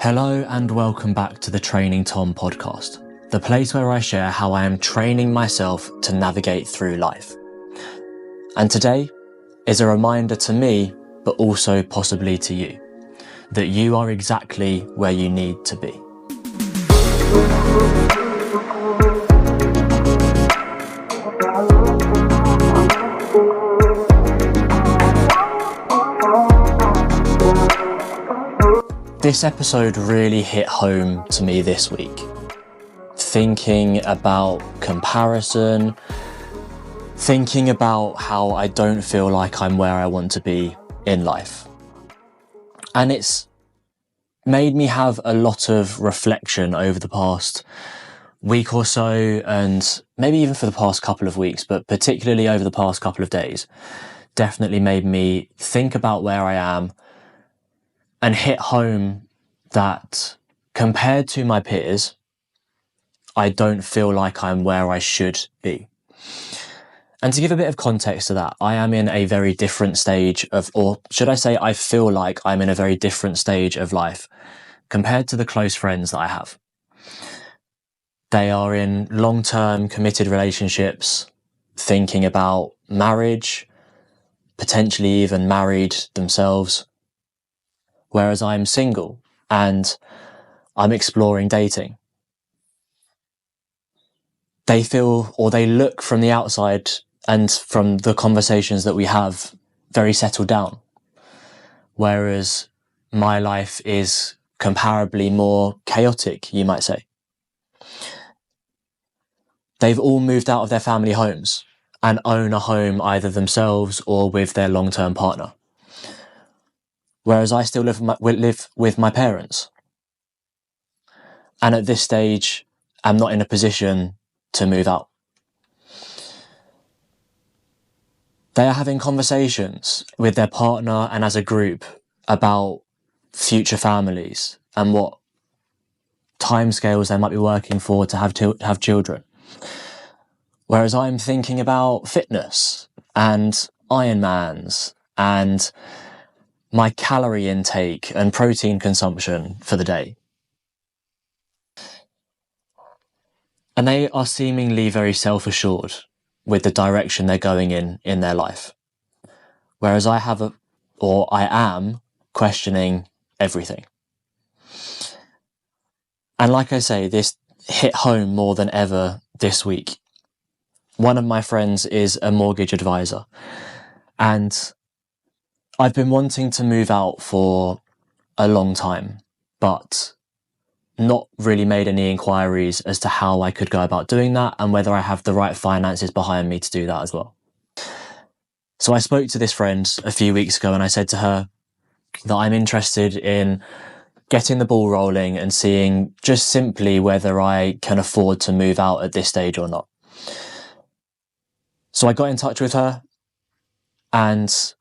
Hello and welcome back to the Training Tom podcast, the place where I share how I am training myself to navigate through life. And today is a reminder to me, but also possibly to you, that you are exactly where you need to be. This episode really hit home to me this week. Thinking about comparison, thinking about how I don't feel like I'm where I want to be in life. And it's made me have a lot of reflection over the past week or so, and maybe even for the past couple of weeks, but particularly over the past couple of days, definitely made me think about where I am and hit home that compared to my peers, I don't feel like I'm where I should be. And to give a bit of context to that, I am in a very different stage of, or should I say, I feel like I'm in a very different stage of life compared to the close friends that I have. They are in long-term committed relationships, thinking about marriage, potentially even married themselves, whereas I'm single and I'm exploring dating. They feel, or they look from the outside and from the conversations that we have, very settled down. Whereas my life is comparably more chaotic, you might say. They've all moved out of their family homes and own a home either themselves or with their long-term partner. Whereas I still live with my parents. And at this stage, I'm not in a position to move out. They are having conversations with their partner and as a group about future families and what timescales they might be working for to have children. Whereas I'm thinking about fitness and Ironmans and my calorie intake and protein consumption for the day. And they are seemingly very self-assured with the direction they're going in their life. Whereas I am questioning everything. And like I say, this hit home more than ever this week. One of my friends is a mortgage advisor, and I've been wanting to move out for a long time, but not really made any inquiries as to how I could go about doing that and whether I have the right finances behind me to do that as well. So I spoke to this friend a few weeks ago and I said to her that I'm interested in getting the ball rolling and seeing just simply whether I can afford to move out at this stage or not. So I got in touch with her and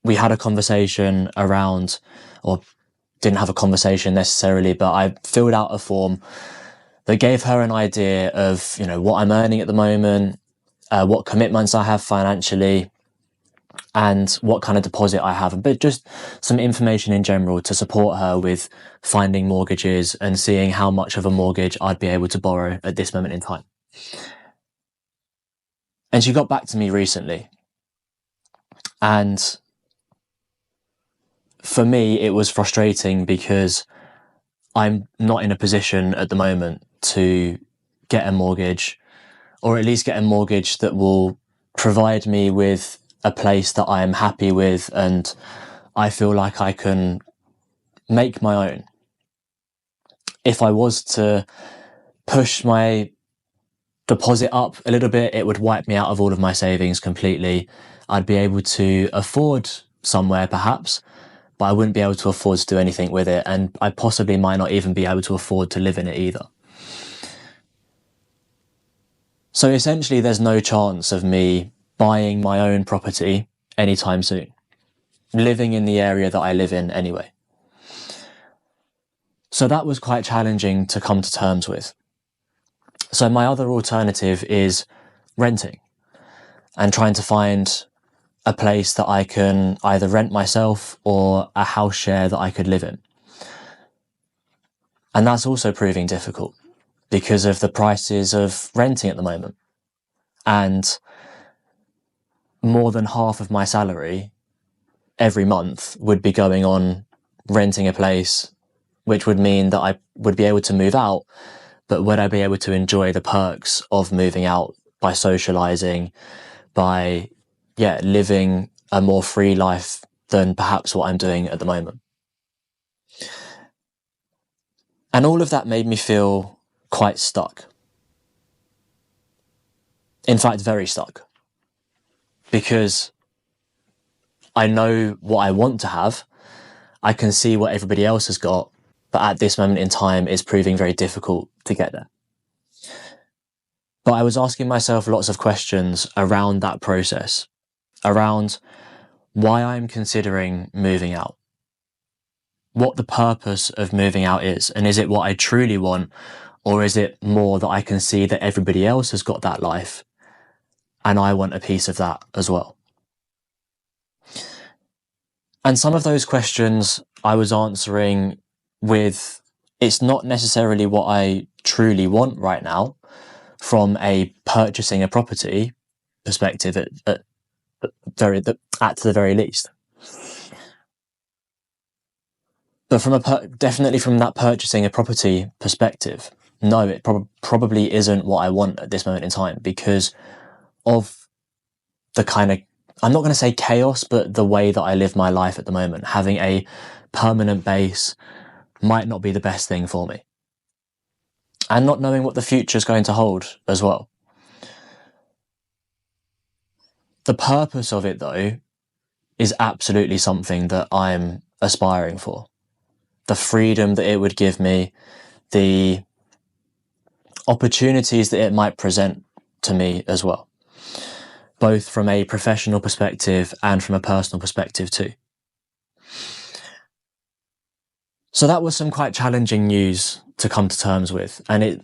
we had a conversation around, or didn't have a conversation necessarily, but I filled out a form that gave her an idea of, what I'm earning at the moment, what commitments I have financially, and what kind of deposit I have, but just some information in general to support her with finding mortgages and seeing how much of a mortgage I'd be able to borrow at this moment in time. And she got back to me recently. And for me, it was frustrating because I'm not in a position at the moment to get a mortgage, or at least get a mortgage that will provide me with a place that I am happy with and I feel like I can make my own. If I was to push my deposit up a little bit, it would wipe me out of all of my savings completely. I'd be able to afford somewhere perhaps, but I wouldn't be able to afford to do anything with it, and I possibly might not even be able to afford to live in it either. So essentially there's no chance of me buying my own property anytime soon, living in the area that I live in anyway. So that was quite challenging to come to terms with. So my other alternative is renting and trying to find a place that I can either rent myself or a house share that I could live in. And that's also proving difficult because of the prices of renting at the moment. And more than half of my salary every month would be going on renting a place, which would mean that I would be able to move out, but would I be able to enjoy the perks of moving out by socializing, by, living a more free life than perhaps what I'm doing at the moment? And all of that made me feel quite stuck. In fact, very stuck. Because I know what I want to have, I can see what everybody else has got, but at this moment in time, it's proving very difficult to get there. But I was asking myself lots of questions around that process, around why I'm considering moving out, what the purpose of moving out is, and is it what I truly want, or is it more that I can see that everybody else has got that life, and I want a piece of that as well? And some of those questions I was answering with, it's not necessarily what I truly want right now from a purchasing a property perspective at the very least. But definitely from that purchasing a property perspective, no, it probably isn't what I want at this moment in time because of the kind of, I'm not going to say chaos, but the way that I live my life at the moment. Having a permanent base might not be the best thing for me. And not knowing what the future is going to hold as well. The purpose of it, though, is absolutely something that I'm aspiring for. The freedom that it would give me, the opportunities that it might present to me as well, both from a professional perspective and from a personal perspective too. So that was some quite challenging news to come to terms with, and it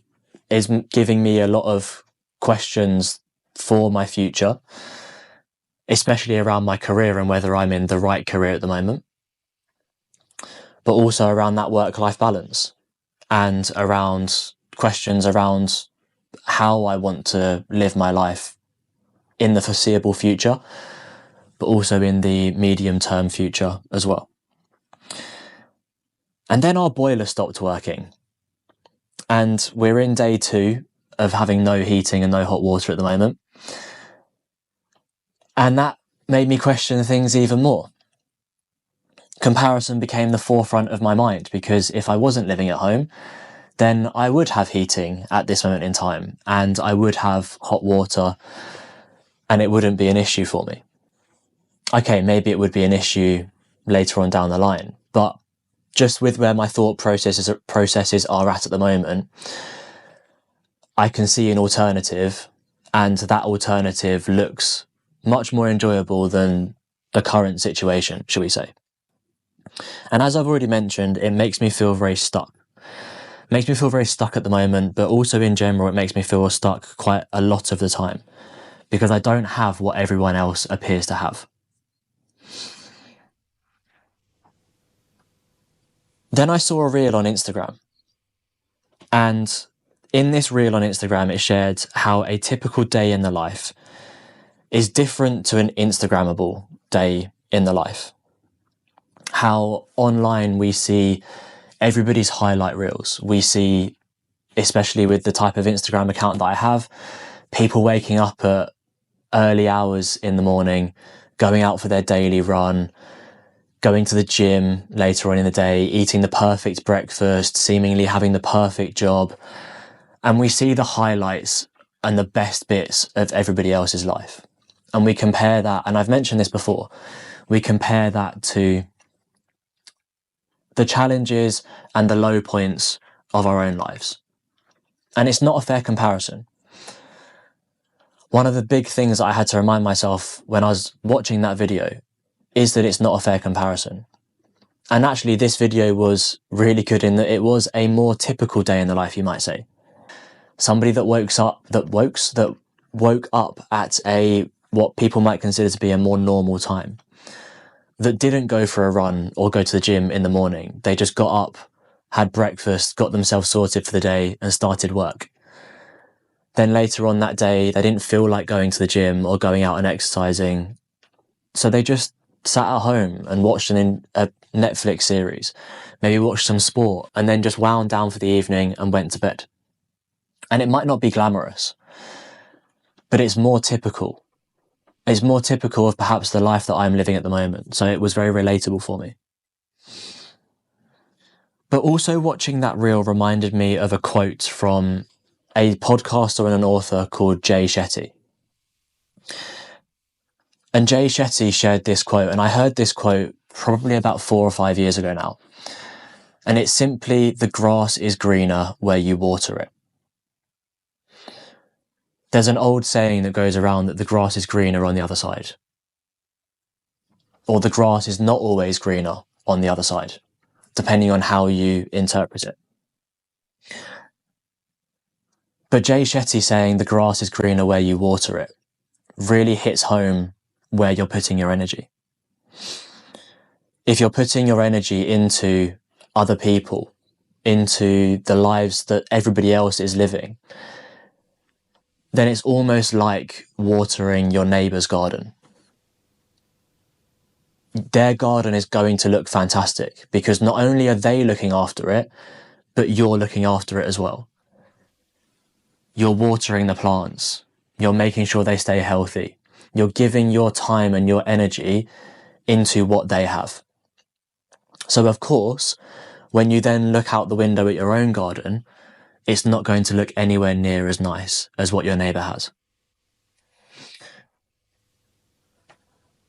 is giving me a lot of questions for my future, especially around my career and whether I'm in the right career at the moment, but also around that work-life balance and around questions around how I want to live my life in the foreseeable future, but also in the medium-term future as well. And then our boiler stopped working. And we're in day 2 of having no heating and no hot water at the moment. And that made me question things even more. Comparison became the forefront of my mind because if I wasn't living at home, then I would have heating at this moment in time and I would have hot water and it wouldn't be an issue for me. Okay, maybe it would be an issue later on down the line, but just with where my thought processes are at the moment, I can see an alternative, and that alternative looks much more enjoyable than the current situation, shall we say. And as I've already mentioned, it makes me feel very stuck. It makes me feel very stuck at the moment, but also in general, it makes me feel stuck quite a lot of the time because I don't have what everyone else appears to have. Then I saw a reel on Instagram, and in this reel on Instagram, it shared how a typical day in the life is different to an Instagrammable day in the life. How online we see everybody's highlight reels. We see, especially with the type of Instagram account that I have, people waking up at early hours in the morning, going out for their daily run, going to the gym later on in the day, eating the perfect breakfast, seemingly having the perfect job. And we see the highlights and the best bits of everybody else's life. And we compare that, and I've mentioned this before, we compare that to the challenges and the low points of our own lives. And it's not a fair comparison. One of the big things that I had to remind myself when I was watching that video is that it's not a fair comparison. And actually this video was really good in that it was a more typical day in the life, you might say. Somebody that woke up at what people might consider to be a more normal time, that didn't go for a run or go to the gym in the morning. They just got up, had breakfast, got themselves sorted for the day and started work. Then later on that day, they didn't feel like going to the gym or going out and exercising. So they just sat at home and watched a Netflix series, maybe watched some sport, and then just wound down for the evening and went to bed. And it might not be glamorous, but it's more typical. It's more typical of perhaps the life that I'm living at the moment. So it was very relatable for me. But also watching that reel reminded me of a quote from a podcaster and an author called Jay Shetty. And Jay Shetty shared this quote, and I heard this quote probably about 4 or 5 years ago now. And it's simply, the grass is greener where you water it. There's an old saying that goes around that the grass is greener on the other side. Or the grass is not always greener on the other side, depending on how you interpret it. But Jay Shetty saying the grass is greener where you water it really hits home where you're putting your energy. If you're putting your energy into other people, into the lives that everybody else is living, then it's almost like watering your neighbour's garden. Their garden is going to look fantastic because not only are they looking after it, but you're looking after it as well. You're watering the plants. You're making sure they stay healthy. You're giving your time and your energy into what they have. So of course, when you then look out the window at your own garden, it's not going to look anywhere near as nice as what your neighbour has.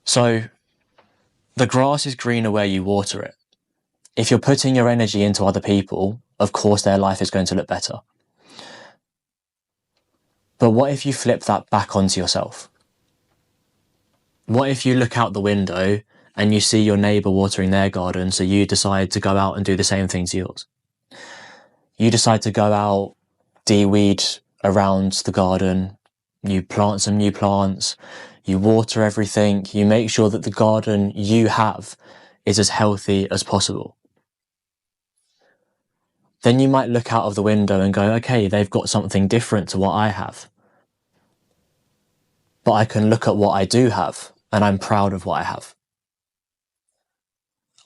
So the grass is greener where you water it. If you're putting your energy into other people, of course their life is going to look better. But what if you flip that back onto yourself? What if you look out the window and you see your neighbour watering their garden, so you decide to go out and do the same thing to yours? You decide to go out, de-weed around the garden, you plant some new plants, you water everything, you make sure that the garden you have is as healthy as possible. Then you might look out of the window and go, okay, they've got something different to what I have. But I can look at what I do have, and I'm proud of what I have.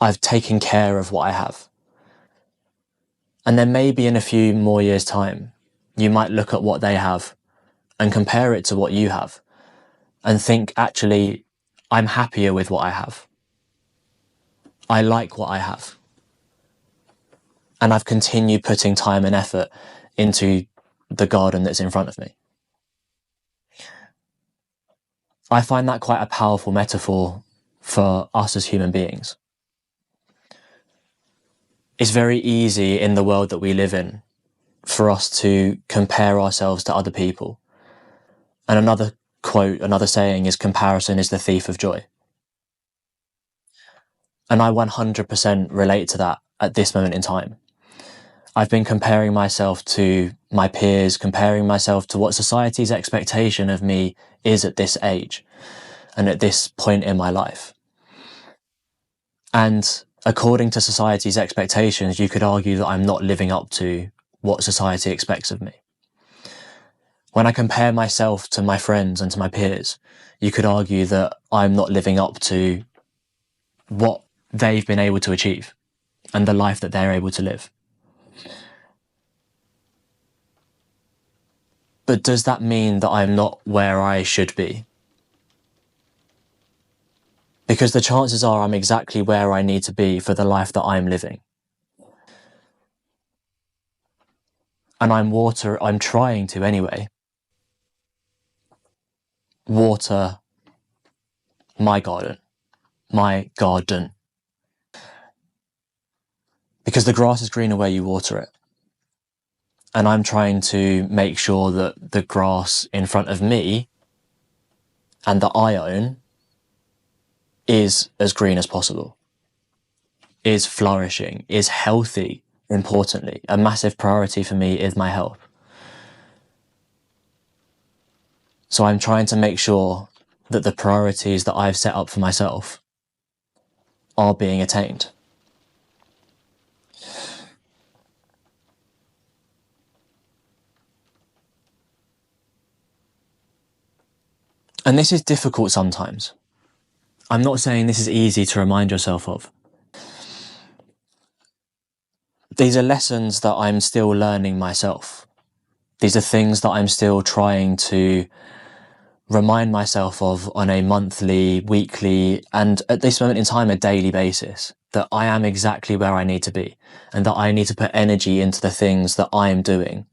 I've taken care of what I have. And then maybe in a few more years' time, you might look at what they have and compare it to what you have and think, actually, I'm happier with what I have. I like what I have. And I've continued putting time and effort into the garden that's in front of me. I find that quite a powerful metaphor for us as human beings. It's very easy in the world that we live in for us to compare ourselves to other people. And another quote, another saying is, comparison is the thief of joy. And I 100% relate to that at this moment in time. I've been comparing myself to my peers, comparing myself to what society's expectation of me is at this age and at this point in my life. And according to society's expectations, you could argue that I'm not living up to what society expects of me. When I compare myself to my friends and to my peers, you could argue that I'm not living up to what they've been able to achieve and the life that they're able to live. But does that mean that I'm not where I should be? Because the chances are I'm exactly where I need to be for the life that I'm living. And I'm trying to anyway, water my garden. Because the grass is greener where you water it. And I'm trying to make sure that the grass in front of me and that I own is as green as possible, is flourishing, is healthy, importantly. A massive priority for me is my health. So I'm trying to make sure that the priorities that I've set up for myself are being attained. And this is difficult sometimes. I'm not saying this is easy to remind yourself of. These are lessons that I'm still learning myself. These are things that I'm still trying to remind myself of on a monthly, weekly, and at this moment in time, a daily basis, that I am exactly where I need to be and that I need to put energy into the things that I am doing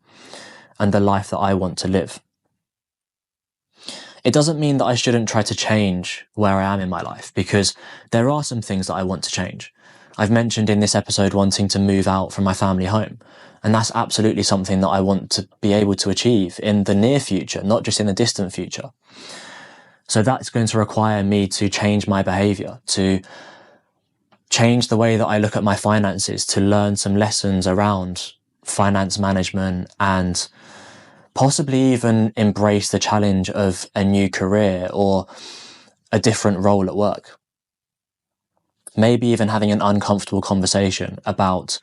and the life that I want to live. It doesn't mean that I shouldn't try to change where I am in my life, because there are some things that I want to change. I've mentioned in this episode wanting to move out from my family home, and that's absolutely something that I want to be able to achieve in the near future, not just in the distant future. So that's going to require me to change my behavior, to change the way that I look at my finances, to learn some lessons around finance management and possibly even embrace the challenge of a new career or a different role at work. Maybe even having an uncomfortable conversation about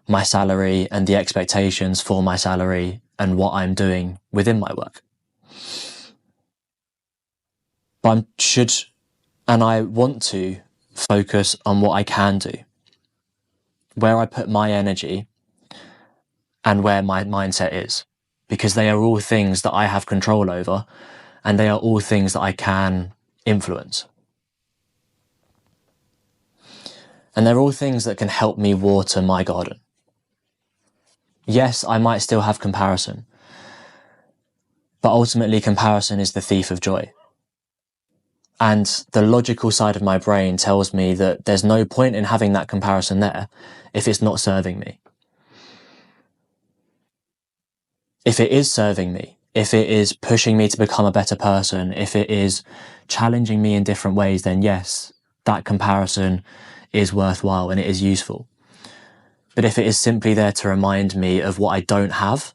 my salary and the expectations for my salary and what I'm doing within my work. But I should, and I want to, focus on what I can do, where I put my energy and where my mindset is, because they are all things that I have control over and they are all things that I can influence. And they're all things that can help me water my garden. Yes, I might still have comparison, but ultimately comparison is the thief of joy. And the logical side of my brain tells me that there's no point in having that comparison there if it's not serving me. If it is serving me, if it is pushing me to become a better person, if it is challenging me in different ways, then yes, that comparison is worthwhile and it is useful. But if it is simply there to remind me of what I don't have,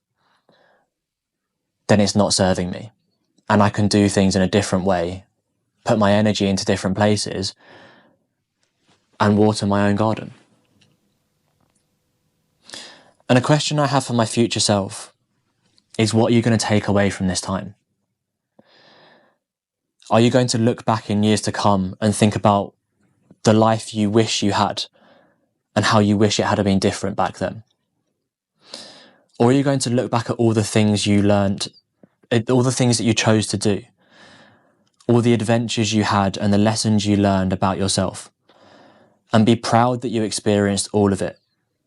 then it's not serving me. And I can do things in a different way, put my energy into different places, and water my own garden. And a question I have for my future self is, what are you going to take away from this time? Are you going to look back in years to come and think about the life you wish you had and how you wish it had been different back then? Or are you going to look back at all the things you learned, all the things that you chose to do, all the adventures you had and the lessons you learned about yourself, and be proud that you experienced all of it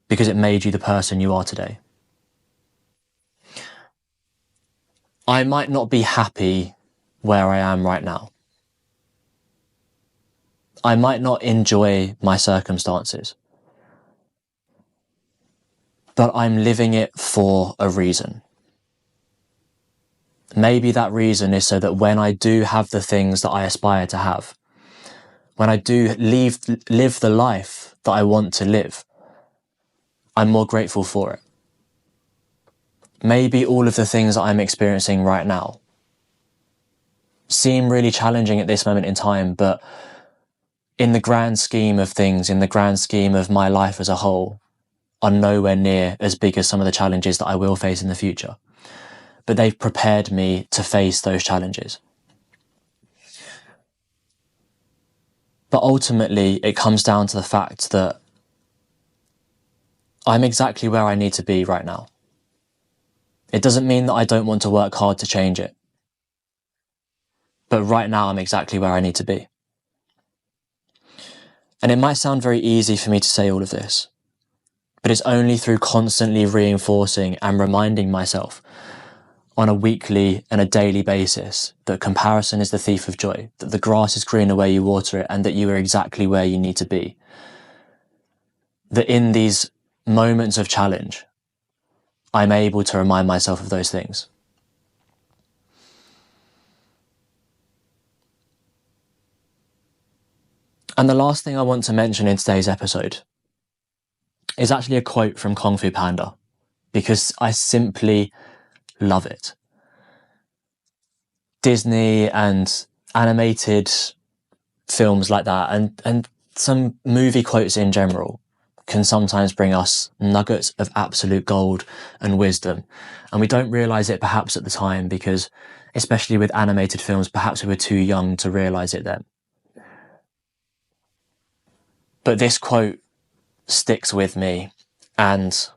because it made you the person you are today? I might not be happy where I am right now. I might not enjoy my circumstances, but I'm living it for a reason. Maybe that reason is so that when I do have the things that I aspire to have, when I do live the life that I want to live, I'm more grateful for it. Maybe all of the things that I'm experiencing right now seem really challenging at this moment in time, but in the grand scheme of things, in the grand scheme of my life as a whole, are nowhere near as big as some of the challenges that I will face in the future. But they've prepared me to face those challenges. But ultimately, it comes down to the fact that I'm exactly where I need to be right now. It doesn't mean that I don't want to work hard to change it. But right now, I'm exactly where I need to be. And it might sound very easy for me to say all of this, but it's only through constantly reinforcing and reminding myself on a weekly and a daily basis that comparison is the thief of joy, that the grass is greener where you water it, and that you are exactly where you need to be. That in these moments of challenge, I'm able to remind myself of those things. And the last thing I want to mention in today's episode is actually a quote from Kung Fu Panda, because I simply love it. Disney and animated films like that, and some movie quotes in general, can sometimes bring us nuggets of absolute gold and wisdom. And we don't realize it perhaps at the time because, especially with animated films, perhaps we were too young to realize it then. But this quote sticks with me, and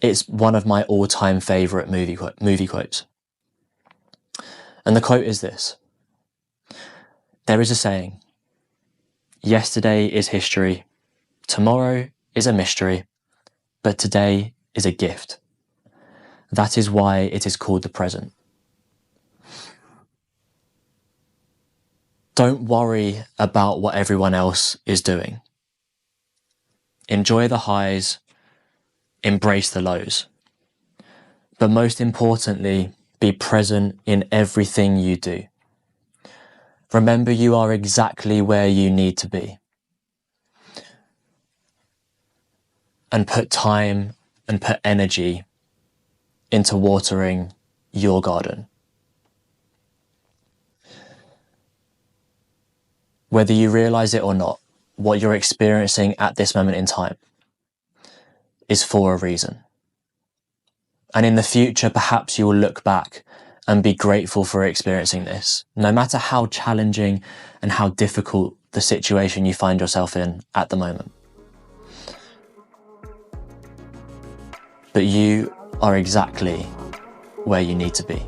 it's one of my all-time favorite movie quotes. And the quote is this: "There is a saying, yesterday is history, tomorrow is a mystery, but today is a gift. That is why it is called the present." Don't worry about what everyone else is doing. Enjoy the highs, embrace the lows. But most importantly, be present in everything you do. Remember, you are exactly where you need to be. And put time and put energy into watering your garden. Whether you realize it or not, what you're experiencing at this moment in time is for a reason. And in the future, perhaps you will look back and be grateful for experiencing this, no matter how challenging and how difficult the situation you find yourself in at the moment. But you are exactly where you need to be.